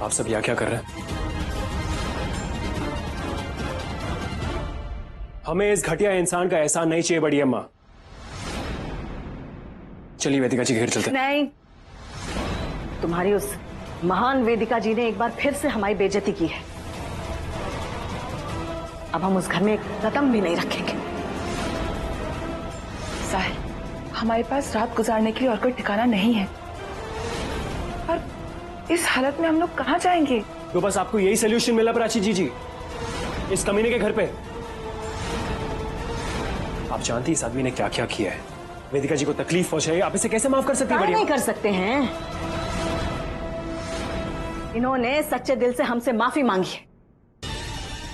आप सब यहाँ क्या कर रहे हैं? हमें इस घटिया इंसान का एहसान नहीं चाहिए बड़ी अम्मा। चलिए वेदिका जी घर चलते हैं। नहीं, तुम्हारी उस महान वेदिका जी ने एक बार फिर से हमारी बेइज्जती की है। अब हम उस घर में एक कदम भी नहीं रखेंगे। साहिल, हमारे पास रात गुजारने के लिए और कोई ठिकाना नहीं है, और इस हालत में हम लोग कहाँ जाएंगे? तो बस आपको यही सोल्यूशन मिला प्राची जी, इस कमीने के घर पे। आप जानती इस आदमी ने क्या क्या किया है, वेदिका जी को तकलीफ पहुंचाई, आप इसे कैसे माफ कर सकती हैं? नहीं कर सकते हैं। इन्होंने सच्चे दिल से हमसे माफी मांगी है।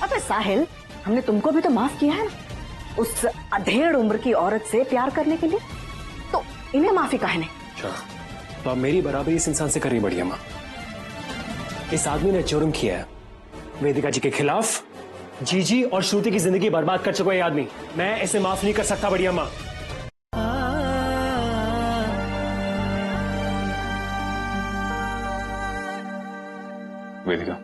अबे साहिल, हमने तुमको भी तो माफ किया है ना, उस अधेड़ उम्र की औरत से प्यार करने के लिए, तो इन्हें माफी काहे नहीं? अच्छा, तो आप मेरी बराबरी इस इंसान से कर रही बड़ी अम्मा। इस आदमी ने जुर्म किया है, वेदिका जी के खिलाफ जीजी और श्रुति की जिंदगी बर्बाद कर चुका है ये आदमी। मैं इसे माफ नहीं कर सकता बड़ी अम्मा। वेदिका,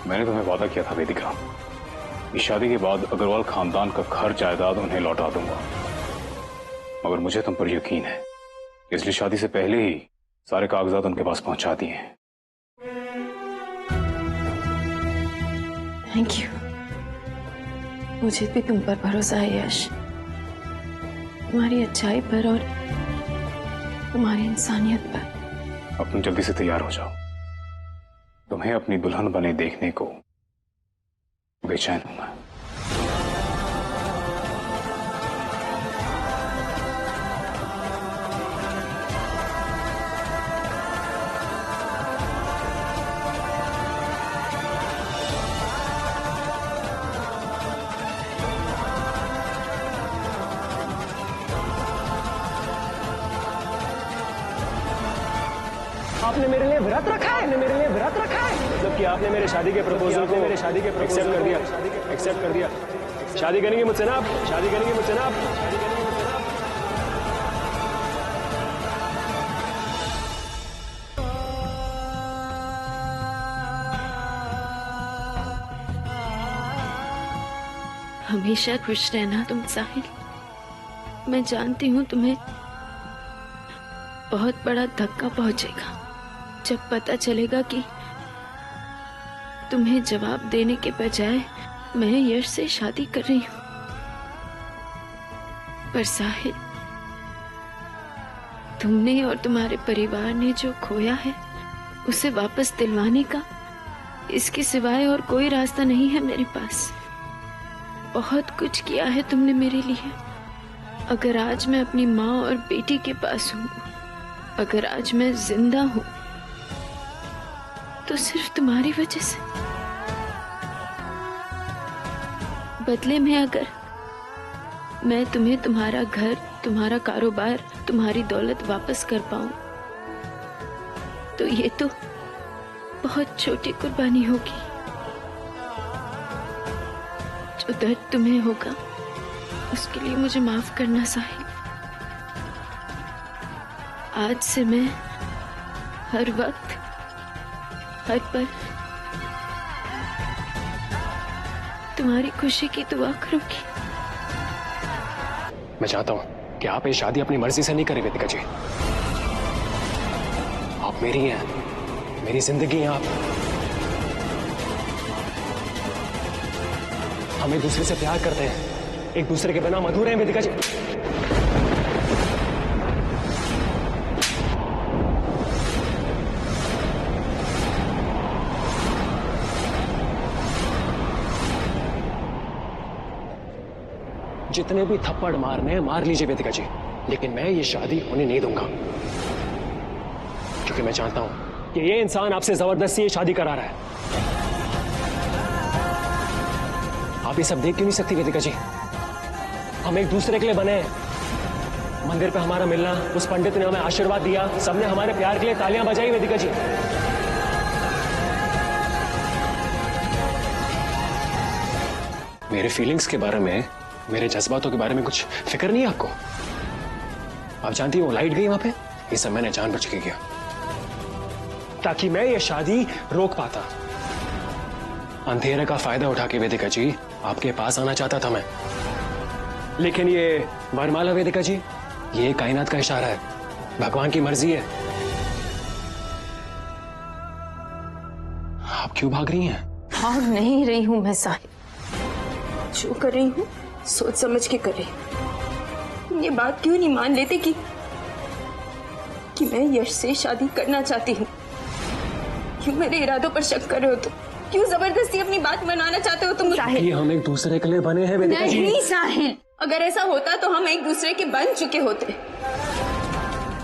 मैंने तुम्हें वादा किया था वेदिका, इस शादी के बाद अग्रवाल खानदान का घर जायदाद उन्हें लौटा दूंगा, मगर मुझे तुम पर यकीन है, इसलिए शादी से पहले ही सारे कागजात उनके पास पहुंचा दिए हैं। Thank you. मुझे भी तुम पर भरोसा है यश, तुम्हारी अच्छाई पर और तुम्हारी इंसानियत पर। अब तुम जल्दी से तैयार हो जाओ, तुम्हें अपनी दुल्हन बने देखने को बेचैन हूं मैं। आपने मेरे लिए व्रत रखा है, मतलब कि आपने मेरे शादी के प्रपोजल को एक्सेप्ट कर दिया। शादी करेंगे मुझसे ना आप? हमेशा खुश रहना तुम साहिल। मैं जानती हूँ तुम्हें बहुत बड़ा धक्का पहुंचेगा जब पता चलेगा कि तुम्हें जवाब देने के बजाय मैं यश से शादी कर रही हूँ। पर साहिल, तुमने और तुम्हारे परिवार ने जो खोया है उसे वापस दिलवाने का इसके सिवाय और कोई रास्ता नहीं है मेरे पास। बहुत कुछ किया है तुमने मेरे लिए। अगर आज मैं अपनी माँ और बेटी के पास हूँ, अगर आज मैं जिंदा हूँ, तो सिर्फ तुम्हारी वजह से। बदले में अगर मैं तुम्हें तुम्हारा घर, तुम्हारा कारोबार, तुम्हारी दौलत वापस कर पाऊं, तो ये तो बहुत छोटी कुर्बानी होगी। जो दर्द तुम्हें होगा उसके लिए मुझे माफ करना साहिल। आज से मैं हर वक्त, हर पल तुम्हारी खुशी की दुआ करूंगी। मैं चाहता हूं कि आप ये शादी अपनी मर्जी से नहीं करें वेदिका जी। आप मेरी हैं, मेरी जिंदगी हैं आप। हम एक दूसरे से प्यार करते हैं, एक दूसरे के बिना हम अधूरे हैं वेदिका जी। जितने भी थप्पड़ मारने हैं मार लीजिए वेदिका जी, लेकिन मैं ये शादी होने नहीं दूंगा, क्योंकि मैं जानता हूं कि ये इंसान आपसे जबरदस्ती ये शादी करा रहा है। आप ये सब देख क्यों नहीं सकती वेदिका जी? हम एक दूसरे के लिए बने हैं, मंदिर पे हमारा मिलना, उस पंडित ने हमें आशीर्वाद दिया, सबने हमारे प्यार के लिए तालियां बजाई वेदिका जी। मेरे फीलिंग्स के बारे में, मेरे जज्बातों के बारे में कुछ फिक्र नहीं है आपको? आप जानती हो वो लाइट गई वहां पे, ये सब मैंने जानबूझ के किया ताकि मैं ये शादी रोक पाता। अंधेरे का फायदा उठा के वेदिका जी आपके पास आना चाहता था मैं, लेकिन ये वरमाला वेदिका जी, ये कायनात का इशारा है, भगवान की मर्जी है। आप क्यों भाग रही हैं? भाग नहीं रही हूं मैं साहिल, जो कर रही हूँ सोच समझ के कर रही हूँ। ये बात क्यों नहीं मान लेते कि मैं यश से शादी करना चाहती हूँ? क्यों मेरे इरादों पर शक कर रहे हो तुम? क्यों जबरदस्ती अपनी बात मनाना चाहते हो तुम? कि हम एक दूसरे के लिए बने हैं वेदिका जी। नहीं साहिल, अगर ऐसा होता तो हम एक दूसरे के बन चुके होते,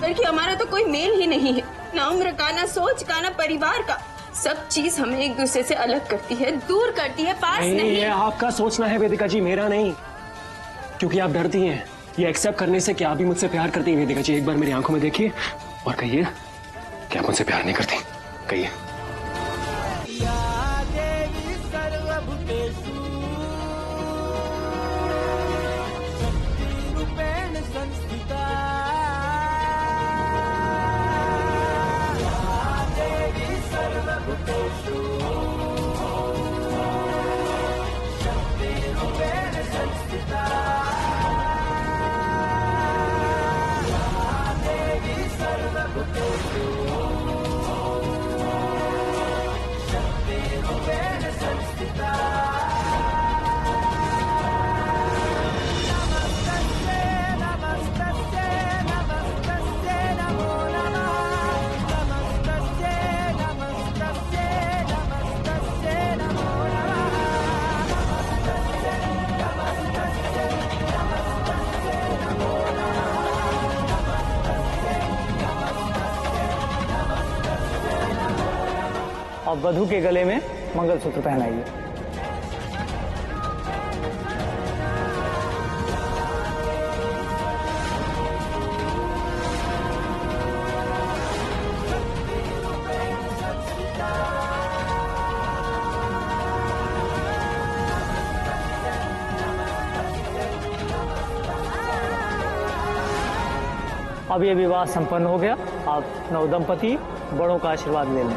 बल्कि हमारा तो कोई मेल ही नहीं है, ना उम्र का, ना सोच का, ना परिवार का। सब चीज हमें एक दूसरे से अलग करती है, दूर करती है, पास नहीं। ये आपका सोचना है वेदिका जी, मेरा नहीं, क्योंकि आप डरती हैं ये एक्सेप्ट करने से कि आप भी मुझसे प्यार करती हैं। वेदिका जी, एक बार मेरी आंखों में देखिए और कहिए कि आप मुझसे प्यार नहीं करती, कहिए। अब वधू के गले में मंगलसूत्र पहनाइए। अब ये विवाह संपन्न हो गया। आप नवदंपति बड़ों का आशीर्वाद ले लें।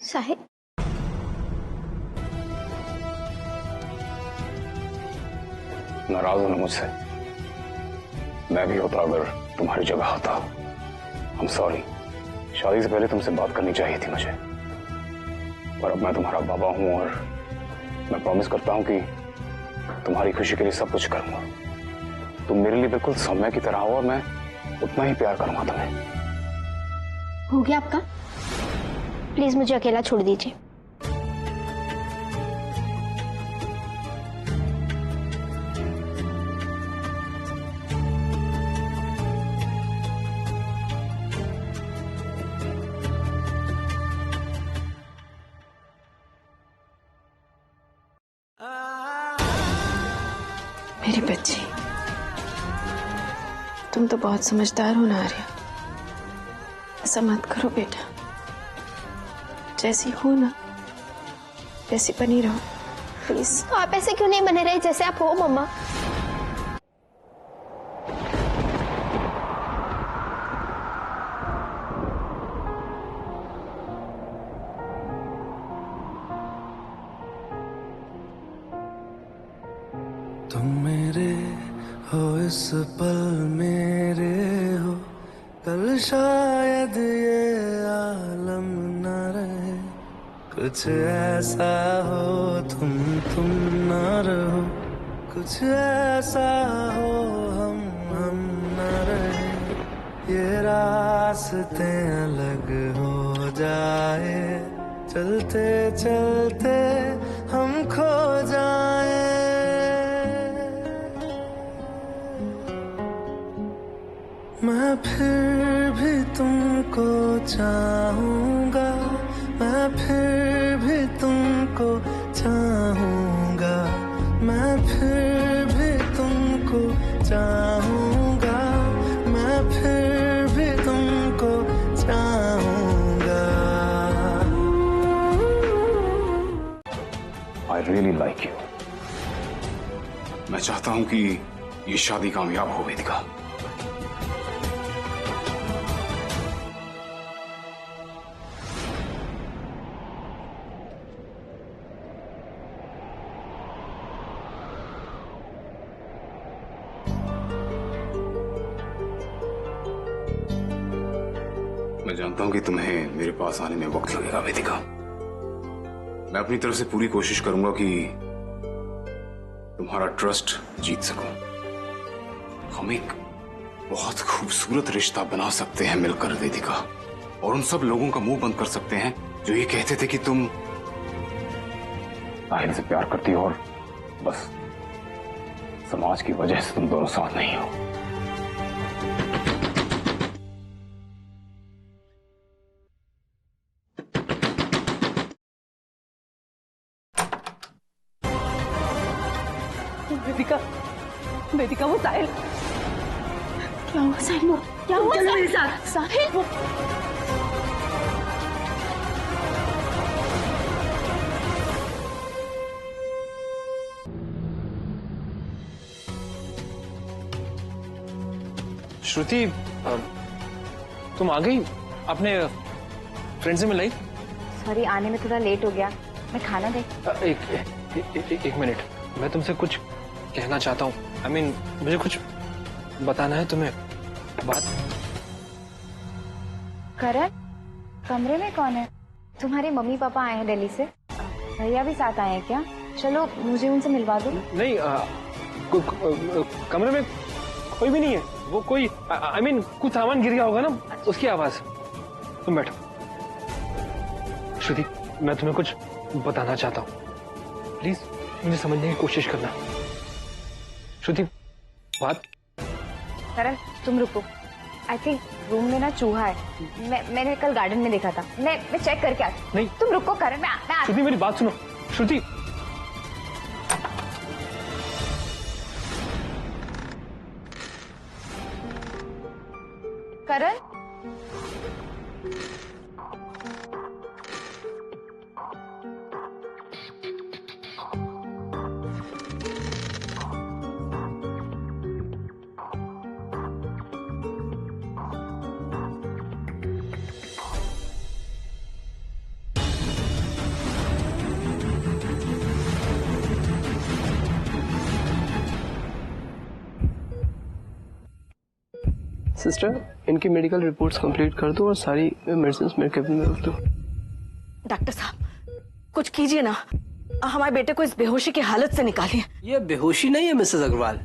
साहिल, नाराज हो ना मुझसे? मैं भी होता अगर तुम्हारी जगह होता। I'm sorry, शादी से पहले तुमसे बात करनी चाहिए थी मुझे, पर अब मैं तुम्हारा बाबा हूं और मैं प्रॉमिस करता हूं कि तुम्हारी खुशी के लिए सब कुछ करूंगा। तुम मेरे लिए बिल्कुल समय की तरह हो और मैं उतना ही प्यार करूंगा तुम्हें। हो गया आपका? प्लीज मुझे अकेला छोड़ दीजिए। मेरी बच्ची, तुम तो बहुत समझदार हो ना आर्या। ऐसा मत करो बेटा, जैसी हो ना वैसी बनी रहो प्लीज। तो आप ऐसे क्यों नहीं बने रहे जैसे आप हो मम्मा? तुम मेरे हो इस पल मेरे हो, कल शायद ये आलम न रहे। कुछ ऐसा हो तुम न रहो, कुछ ऐसा हो हम न रहे। ये रास्ते अलग हो जाए, चलते चलते हम खो जाए। मैं फिर तुमको चाहूंगा, मैं फिर भी तुमको चाहूंगा, मैं फिर भी तुमको चाहूंगा, मैं फिर भी तुमको चाहूंगा। I really like you. मैं चाहता हूं कि ये शादी कामयाब हो वेदिका। मैं जानता हूं कि तुम्हें मेरे पास आने में वक्त लगेगा वेदिका। मैं अपनी तरफ से पूरी कोशिश करूंगा कि तुम्हारा ट्रस्ट जीत सकूं। हम एक बहुत खूबसूरत रिश्ता बना सकते हैं मिलकर वेदिका, और उन सब लोगों का मुंह बंद कर सकते हैं जो ये कहते थे कि तुम साहिल से प्यार करती हो और बस समाज की वजह से तुम दोनों साथ नहीं हो। वेदिका, वेदिका वो साहिल। क्या हुआ साहिल? क्या हुआ मेरे साथ? साहिल श्रुति, तुम आ गई? अपने फ्रेंड से मिलाई? सॉरी, आने में थोड़ा लेट हो गया। मैं खाना दे। एक मिनट, मैं तुमसे कुछ कहना चाहता हूँ। I mean, मुझे कुछ बताना है तुम्हें। बात करण, कमरे में कौन है? तुम्हारे मम्मी पापा आए हैं दिल्ली से, भैया भी साथ आए हैं क्या? चलो मुझे उनसे मिलवा दो। नहीं, कमरे में कोई भी नहीं है। वो कोई I mean, कुछ सामान गिर गया होगा ना, उसकी आवाज। तुम बैठो। श्रुति, मैं तुम्हें कुछ बताना चाहता हूँ, प्लीज मुझे समझने की कोशिश करना। श्रुति, बात। करण तुम रुको। आई थिंक रूम में ना चूहा है। मैंने कल गार्डन में देखा था। मैं चेक करके आती। नहीं, तुम रुको करण, मैं श्रुति मेरी बात सुनो। श्रुति, करण, सिस्टर, इनकी मेडिकल रिपोर्ट्स कंप्लीट कर दो और सारी मेडिसिन मेरे कैबिन में रख दो। डॉक्टर साहब, कुछ कीजिए ना, हमारे बेटे को इस बेहोशी की हालत से निकालिए। ये बेहोशी नहीं है मिसेस अग्रवाल।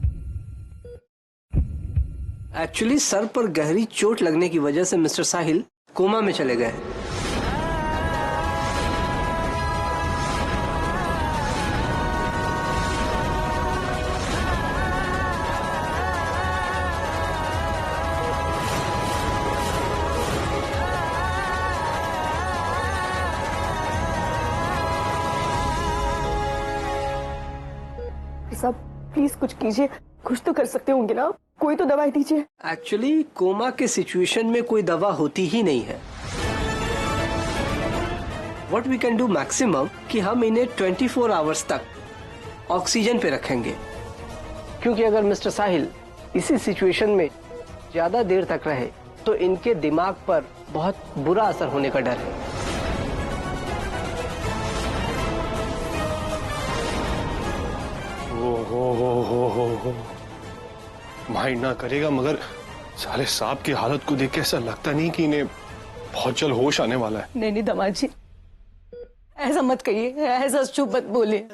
एक्चुअली सर पर गहरी चोट लगने की वजह से मिस्टर साहिल कोमा में चले गए। सब प्लीज कुछ कीजिए, कुछ तो कर सकते होंगे ना, कोई तो दवाई दीजिए। एक्चुअली कोमा के सिचुएशन में कोई दवा होती ही नहीं है। What we can do maximum कि हम इन्हें 24 आवर्स तक ऑक्सीजन पे रखेंगे, क्योंकि अगर मिस्टर साहिल इसी सिचुएशन में ज्यादा देर तक रहे तो इनके दिमाग पर बहुत बुरा असर होने का डर है। हो माइंड ना करेगा, मगर साले सांप की हालत को देख के ऐसा लगता नहीं कि इन्हें बहुत जल्द होश आने वाला है। नहीं नहीं दामाद जी, ऐसा मत कहिए, ऐसा चुप मत बोलिए।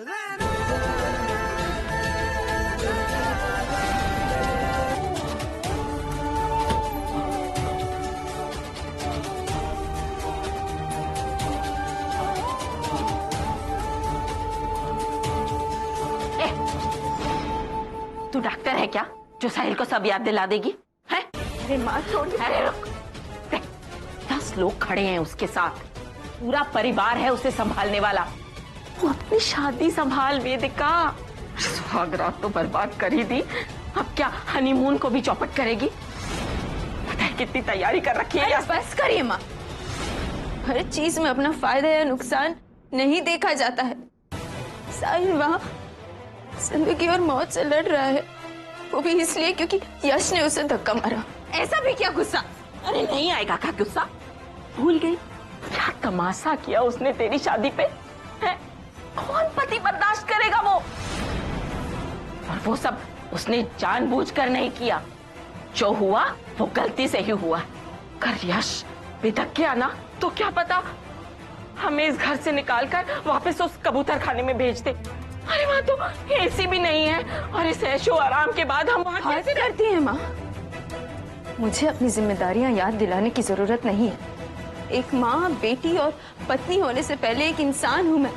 तू डॉक्टर है क्या जो साहिल को सब याद दिला देगी? है? अरे माँ छोड़। अरे रुक, देख, 10 लोग खड़े हैं उसके साथ, पूरा परिवार है उसे संभालने वाला। वो अपनी शादी संभाल वेदिका। सुहागरात तो बर्बाद कर ही दी, अब क्या हनीमून को भी चौपट करेगी? पता है कितनी तैयारी कर रखी है। बस करिए माँ, हर चीज में अपना फायदा या नुकसान नहीं देखा जाता है। साहिल वहाँ जिंदगी और मौत से लड़ रहा है, वो भी इसलिए क्योंकि यश ने उसे धक्का मारा। ऐसा भी क्या गुस्सा? अरे नहीं आएगा क्या गुस्सा? भूल गई क्या तमाशा किया उसने तेरी शादी पे है? कौन पति बर्दाश्त करेगा वो? और वो सब उसने जानबूझकर नहीं किया, जो हुआ वो गलती से ही हुआ। कर यश बिदक गया ना तो क्या पता हमें इस घर से निकालकर वापस उस कबूतर खाने में भेज दे। अरे वहां तो एसी भी नहीं है, और इस ऐशो आराम के बाद हम वहां कैसे करती हैं माँ? मुझे अपनी जिम्मेदारियां याद दिलाने की जरूरत नहीं है। एक माँ, बेटी और पत्नी होने से पहले एक इंसान हूं मैं।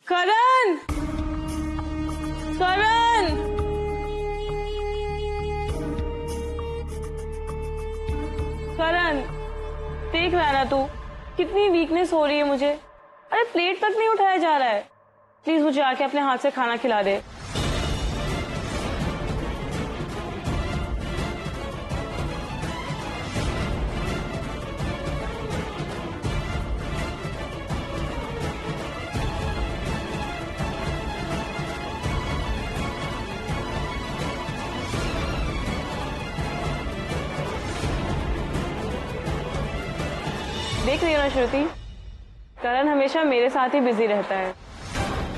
करण, करण, करण, देख रहा है ना तू कितनी वीकनेस हो रही है मुझे। अरे प्लेट तक नहीं उठाया जा रहा है। प्लीज मुझे आके अपने हाथ से खाना खिला दे। देख रही हो ना श्रुति, करण हमेशा मेरे साथ ही बिजी रहता है।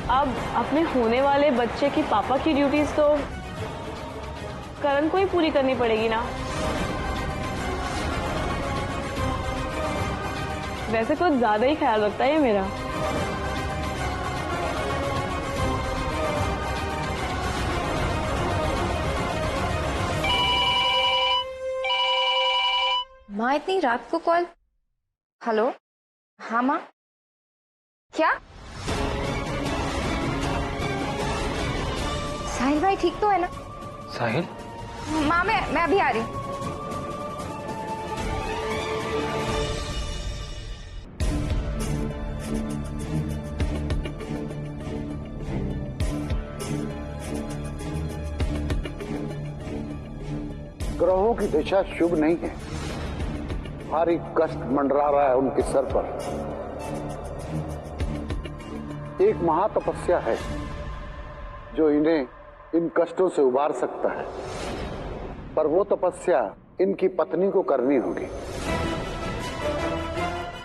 अब अपने होने वाले बच्चे की पापा की ड्यूटीज तो करण को ही पूरी करनी पड़ेगी ना। वैसे कुछ ज्यादा ही ख्याल रखता है ये मेरा। माँ इतनी रात को कॉल? हेलो, हाँ माँ, क्या? साहिल भाई ठीक तो है ना? साहिल? माँ मैं अभी आ रही हूँ। ग्रहों की दिशा शुभ नहीं है, भारी कष्ट मंडरा रहा है उनके सर पर। एक महातपस्या है जो इन्हें इन कष्टों से उबार सकता है, पर वो तपस्या इनकी पत्नी को करनी होगी।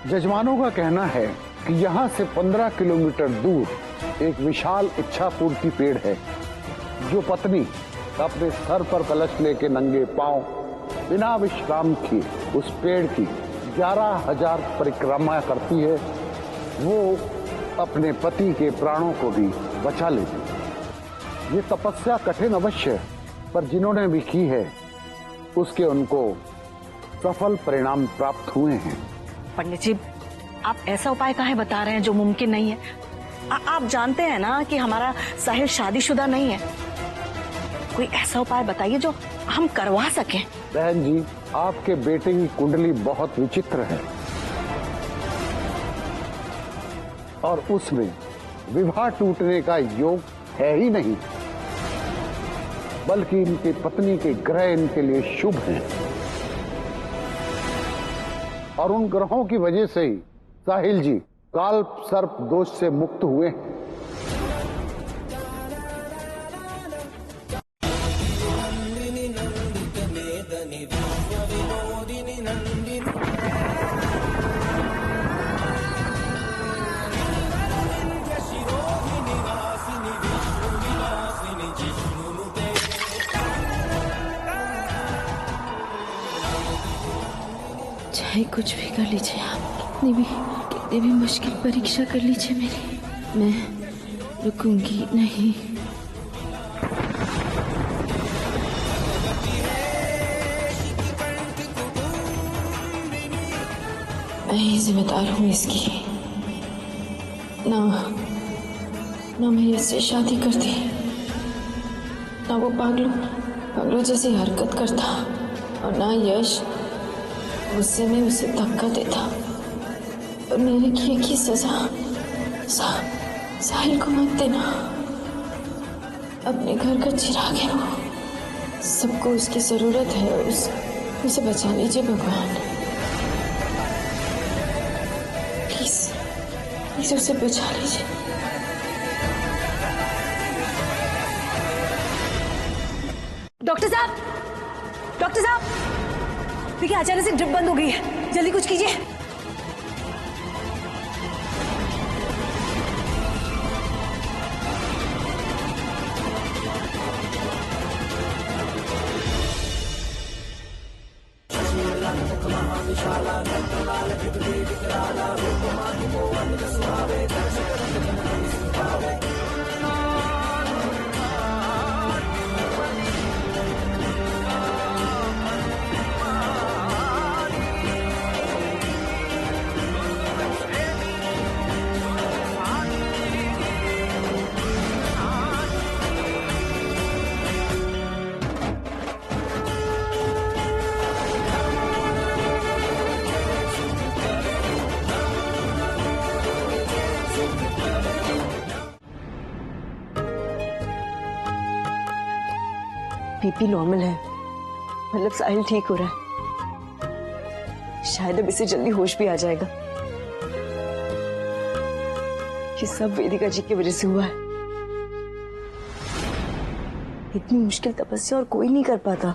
जजमानों का कहना है कि यहाँ से 15 किलोमीटर दूर एक विशाल इच्छा पूर्ति पेड़ है, जो पत्नी अपने सर पर कलश लेके नंगे पांव बिना विश्राम किए उस पेड़ की 11,000 परिक्रमा करती है, वो अपने पति के प्राणों को भी बचा लेती है। ये तपस्या कठिन अवश्य है, पर जिन्होंने भी की है उसके उनको सफल परिणाम प्राप्त हुए हैं। पंडित जी, आप ऐसा उपाय काहे बता रहे हैं जो मुमकिन नहीं है? आप जानते हैं ना कि हमारा साहिल शादीशुदा नहीं है। कोई ऐसा उपाय बताइए जो हम करवा सकें। बहन जी, आपके बेटे की कुंडली बहुत विचित्र है और उसमें विवाह टूटने का योग है ही नहीं, बल्कि इनकी पत्नी के ग्रह इनके लिए शुभ हैं और उन ग्रहों की वजह से ही साहिल जी काल सर्प दोष से मुक्त हुए हैं। चाहे कुछ भी कर लीजिए आप, कितनी भी मुश्किल परीक्षा कर लीजिए मेरी, मैं रुकूंगी नहीं। मैं ही जिम्मेदार हूँ इसकी। ना मैं इससे शादी करती, ना वो पागलों पागलों जैसी हरकत करता और ना यश गुस्से में उसे धक्का देता और मेरे किए की सजा साहिल को मत देना। अपने घर का चिराग है वो, सबको उसकी जरूरत है, उसे बचा लीजिए भगवान। प्लीज उसे बचा लीजिए। डॉक्टर साहब, डॉक्टर साहब, देखिए अचानक से ड्रिप बंद हो गई है, जल्दी कुछ कीजिए। बीपी नॉर्मल है, मतलब साहिल ठीक हो रहा है। शायद अब इसे जल्दी होश भी आ जाएगा। ये सब वेदिका जी की वजह से हुआ है। इतनी मुश्किल तपस्या और कोई नहीं कर पाता।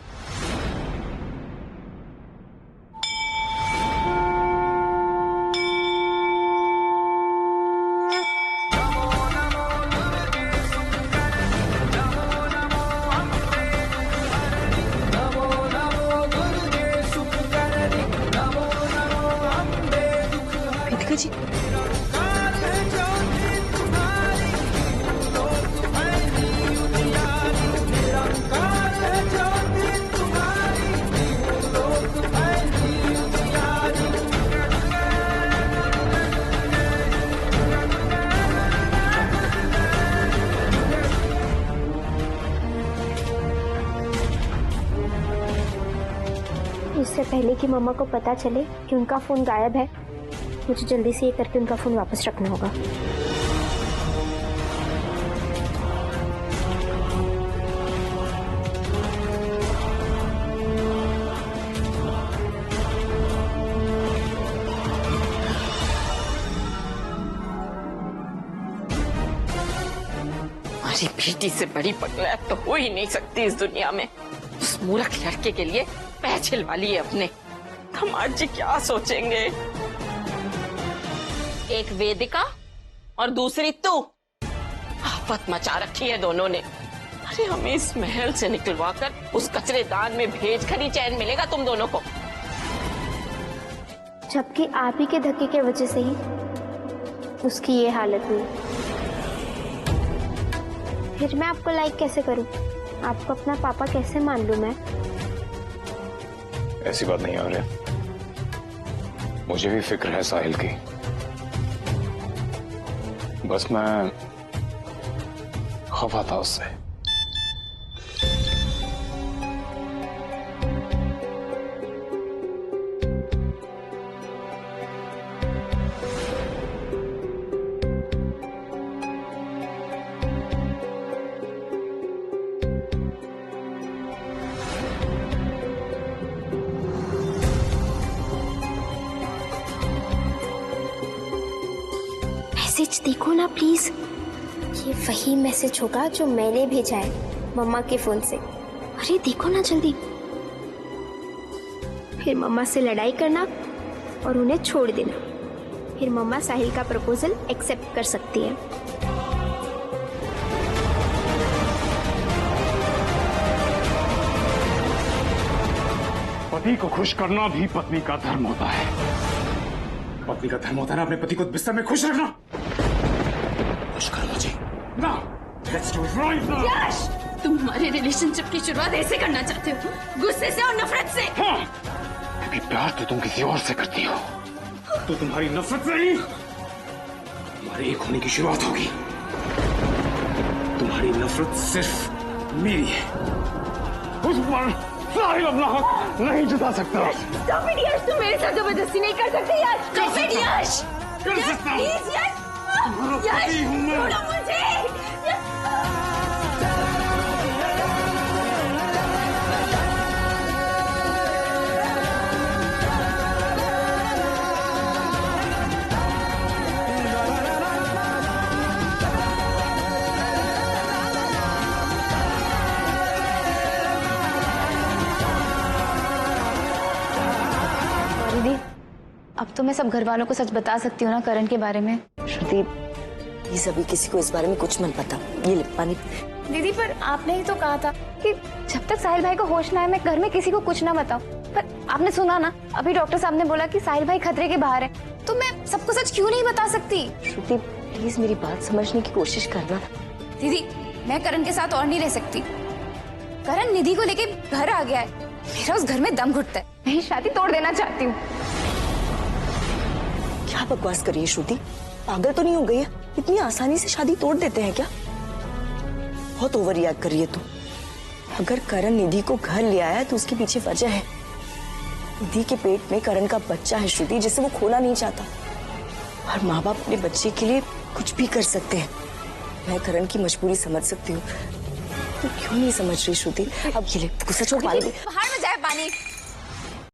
जी इससे पहले कि मम्मा को पता चले कि उनका फोन गायब है, मुझे जल्दी से ये करके उनका फोन वापस रखना होगा। हमारी बेटी से बड़ी पगलैत तो हो ही नहीं सकती इस दुनिया में। उस मूर्ख लड़के के लिए पैर छिलवा लिए अपने। हमारे जी क्या सोचेंगे? एक वेदिका और दूसरी तू, आफत मचा रखी है दोनों ने। अरे हमें इस महल से निकलवा कर उस कचरेदान में भेज कर ही चैन मिलेगा तुम दोनों को। जबकि आप ही के धक्के की वजह से ही उसकी ये हालत हुई। फिर मैं आपको लाइक कैसे करूं? आपको अपना पापा कैसे मान लूं मैं? ऐसी बात नहीं आ रही, मुझे भी फिक्र है साहिल की। बस मैं खफा था उससे। मैसेज देखो ना प्लीज। ये वही मैसेज होगा जो मैंने भेजा है मम्मा के फोन से। अरे देखो ना जल्दी। फिर मम्मा से लड़ाई करना और उन्हें छोड़ देना। फिर मम्मा साहिल का प्रपोजल एक्सेप्ट कर सकती है। पति को खुश करना भी पत्नी का धर्म होता है। पत्नी का धर्म होता है ना अपने पति को बिस्तर में खुश रखना। खुश कर मुझे ना। Let's do it right now. यश, तुम हमारे रिलेशनशिप की शुरुआत ऐसे करना चाहते हो, गुस्से से और नफरत से। हाँ, क्योंकि प्यार तो तुम किसी और से करती हो, तो तुम्हारी नफरत से ही हमारे एक होने की शुरुआत होगी। तुम्हारी नफरत सिर्फ मेरी है, तुझ पर साहिल अपना हक नहीं जता सकता। Stop it, यश, तुम मेरे साथ जबरदस्ती नहीं कर सकते यश। Stop it, यश। कर सकता हूँ। Please, यश। यश, छोड़ो मुझे। दीदी, अब तो मैं सब घर वालों को सच बता सकती हूँ ना करण के बारे में। श्रुति, प्लीज अभी किसी को इस बारे में कुछ मत बता। ये ले पानी। दीदी, पर आपने ही तो कहा था कि जब तक साहिल भाई को होश ना आए मैं घर में किसी को कुछ ना बताऊं। पर आपने सुना ना, अभी डॉक्टर साहब ने बोला कि साहिल भाई खतरे के बाहर है, तो मैं सबको सच क्यों नहीं बता सकती? श्रुति, प्लीज मेरी बात समझने की कोशिश करना। दीदी, मैं करण के साथ और नहीं रह सकती। करण निधि को लेके घर आ गया है, मेरा उस घर में दम घुटता है। मैं ये शादी तोड़ देना चाहती हूँ। क्या बकवास कर रही है श्रुति? पागल तो नहीं हो गई है? इतनी आसानी से शादी तोड़ देते हैं क्या? बहुत ओवर रिएक्ट कर रही है तू। अगर करण निधि को घर ले आया तो उसके पीछे वजह है। निधि के पेट में करण का बच्चा है श्रुति, जिसे वो खोना नहीं चाहता। और माँ बाप अपने बच्चे के लिए कुछ भी कर सकते हैं। मैं करण की मजबूरी समझ सकती हूँ, तो क्यों नहीं समझ रही श्रुति? अब ये ले, गुस्सा छोड़, पानी दे। बाहर में जाए पानी।